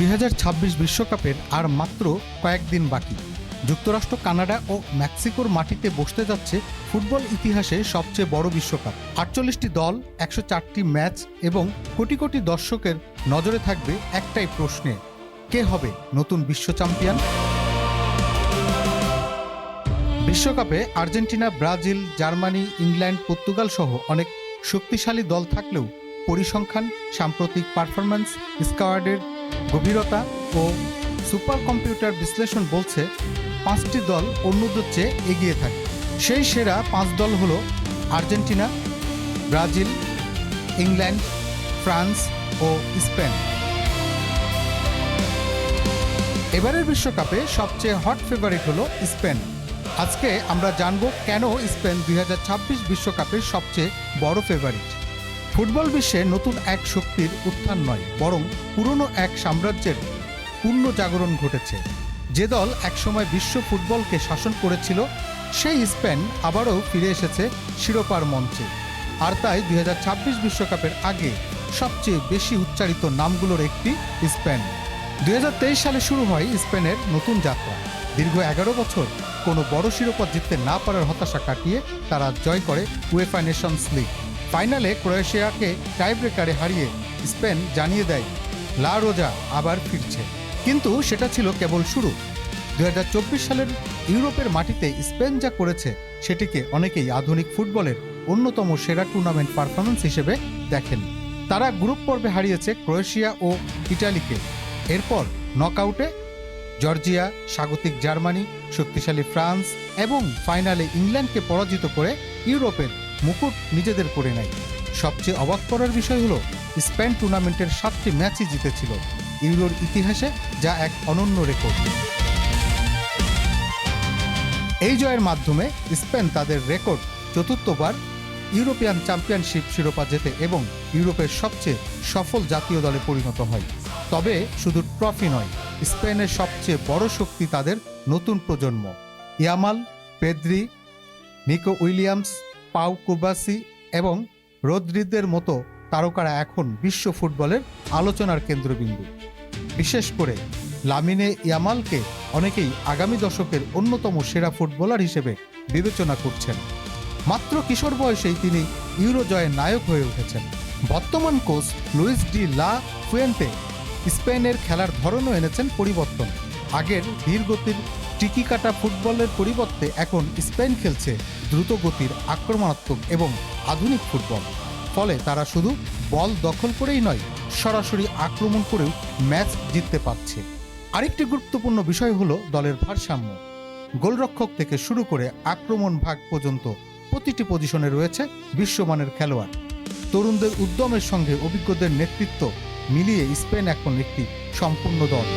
2026 বিশ্বকাপের আর মাত্র কয়েকদিন বাকি। যুক্তরাষ্ট্র, কানাডা ও মেক্সিকোর মাটিতে বসতে যাচ্ছে ফুটবল ইতিহাসে সবচেয়ে বড় বিশ্বকাপ। 48টি দল, 104টি ম্যাচ এবং কোটি কোটি দর্শকের নজরে থাকবে একটাই প্রশ্নে: কে হবে নতুন বিশ্ব চ্যাম্পিয়ন? বিশ্বকাপে Argentina, Brazil, Germany, England, Portugal সহ অনেক শক্তিশালী দল থাকলেও পরিসংখ্যান, সাম্প্রতিক পারফরম্যান্স, স্কোয়াডের গভীরতা ও সুপার কম্পিউটার বিশ্লেষণ বলছে 5টি দল অন্যদের চেয়ে এগিয়ে থাকে। সেই সেরা 5 দল হলো আর্জেন্টিনা, ব্রাজিল, ইংল্যান্ড, ফ্রান্স ও স্পেন। এবারের বিশ্বকাপে সবচেয়ে হট ফেভারিট হলো স্পেন। আজকে আমরা জানব কেন স্পেন 2026 বিশ্বকাপের সবচেয়ে বড় ফেভারিট। ফুটবল বিশ্বে নতুন এক শক্তির উত্থান নয়, বরং পুরনো এক সাম্রাজ্যের পুনর্জাগরণ ঘটেছে। যে দল একসময় বিশ্ব ফুটবলকে শাসন করেছিল, সেই স্পেন আবারও ফিরে এসেছে শিরোপার মঞ্চে। আর তাই 2026 বিশ্বকাপের আগে সবচেয়ে বেশি উচ্চারিত নামগুলোর একটি স্পেন। 2023 সালে শুরু হয় স্পেনের নতুন যাত্রা। দীর্ঘ 11 বছর কোনো বড় শিরোপা জিততে না পারার হতাশা কাটিয়ে তারা জয় করে উয়েফা নেশনস লিগ। ফাইনালে ক্রোয়েশিয়াকে টাইব্রেকারে হারিয়ে স্পেন জানিয়ে দেয় লা রোজা আবার ফিরছে। কিন্তু সেটা ছিল কেবল শুরু। 2024 সালের ইউরোপের মাটিতে স্পেন যা করেছে সেটিকে অনেকেই আধুনিক ফুটবলের অন্যতম সেরা টুর্নামেন্ট পারফরম্যান্স হিসেবে দেখেন। তারা গ্রুপ পর্বে হারিয়েছে ক্রোয়েশিয়া ও ইটালিকে। এরপর নকআউটে জর্জিয়া, স্বাগতিক জার্মানি, শক্তিশালী ফ্রান্স এবং ফাইনালে ইংল্যান্ডকে পরাজিত করে ইউরোপের মুকুট নিজেদের করে নেয়। সবচেয়ে অবাক করার বিষয় হলো স্পেন টুর্নামেন্টের 7টি ম্যাচই জিতেছিল ইউরোর ইতিহাসে, যা এক অনন্য রেকর্ড। এই জয়ের মাধ্যমে স্পেন তাদের রেকর্ড 4বার ইউরোপিয়ান চ্যাম্পিয়নশিপ শিরোপা জেতে এবং ইউরোপের সবচেয়ে সফল জাতীয় দলে পরিণত হয়। তবে শুধু ট্রফি নয়, স্পেনের সবচেয়ে বড় শক্তি তাদের নতুন প্রজন্ম। ইয়ামাল, পেদ্রি, নিকো উইলিয়ামস, পাউ কুবাসি এবং রদ্রিগের মতো তারকারা এখন বিশ্ব ফুটবলের আলোচনার কেন্দ্রবিন্দু। বিশেষ করে লামিনে ইয়ামালকে অনেকেই আগামী দশকের অন্যতম সেরা ফুটবলার হিসেবে বিবেচনা করছেন। মাত্র কিশোর বয়সেই তিনি ইউরো জয়ের নায়ক হয়ে উঠেছেন। বর্তমান coach Luis de la Fuente স্পেনের খেলার ধরনও এনেছেন পরিবর্তন। আগের ধীরগতির টিকি কাটা ফুটবলের পরিবর্তে এখন স্পেন খেলছে দ্রুতগতির, আক্রমণাত্মক এবং আধুনিক ফুটবল। ফলে তারা শুধু বল দখল করেই নয়, সরাসরি আক্রমণ করেও ম্যাচ জিততে পারছে। আরেকটি গুরুত্বপূর্ণ বিষয় হলো দলের ভারসাম্য। গোলরক্ষক থেকে শুরু করে আক্রমণ ভাগ পর্যন্ত প্রতিটি পজিশনে রয়েছে বিশ্বমানের খেলোয়াড়। তরুণদের উদ্যমের সঙ্গে অভিজ্ঞদের নেতৃত্ব মিলিয়ে স্পেন এখন একটি সম্পূর্ণ দল।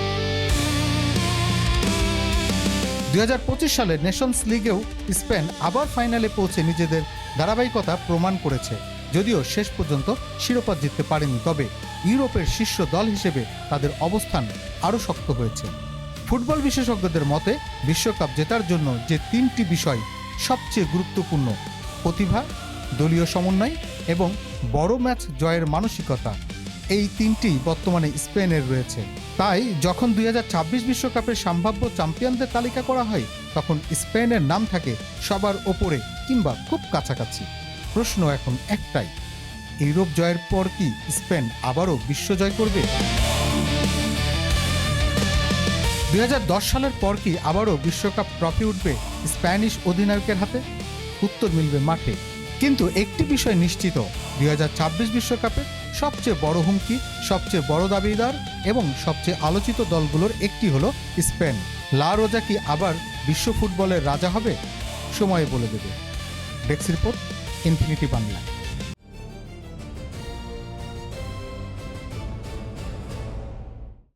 2025 সালে নেশনস লিগেও স্পেন আবার ফাইনালে পৌঁছে নিজেদের ধারাবাহিকতা প্রমাণ করেছে। যদিও শেষ পর্যন্ত শিরোপা জিততে পারেনি, তবে ইউরোপের শীর্ষ দল হিসেবে তাদের অবস্থান আরও শক্ত হয়েছে। ফুটবল বিশেষজ্ঞদের মতে বিশ্বকাপ জেতার জন্য যে 3টি বিষয় সবচেয়ে গুরুত্বপূর্ণ: প্রতিভা, দলীয় সমন্বয় এবং বড় ম্যাচ জয়ের মানসিকতা, এই 3টি বর্তমানে স্পেনের রয়েছে। তাই যখন 2026 বিশ্বকাপের সম্ভাব্য চ্যাম্পিয়নদের তালিকা করা হয়, তখন স্পেনের নাম থাকে সবার ওপরে কিংবা খুব কাছাকাছি। প্রশ্ন এখন একটাই: ইউরোপ জয়ের পর কি স্পেন আবারও বিশ্ব জয় করবে? 2010 সালের পর কি আবারও বিশ্বকাপ ট্রফি উঠবে স্প্যানিশ অধিনায়কের হাতে? উত্তর মিলবে মাঠে। কিন্তু একটি বিষয় নিশ্চিত, 2026 বিশ্বকাপে সবচেয়ে বড় হুমকি, সবচেয়ে বড় দাবিদার এবং সবচেয়ে আলোচিত দলগুলোর একটি হলো স্পেন। লা রোজা কি আবার বিশ্ব ফুটবলের রাজা হবে? সময় বলে দেবে। Desk report, infinity Bangla.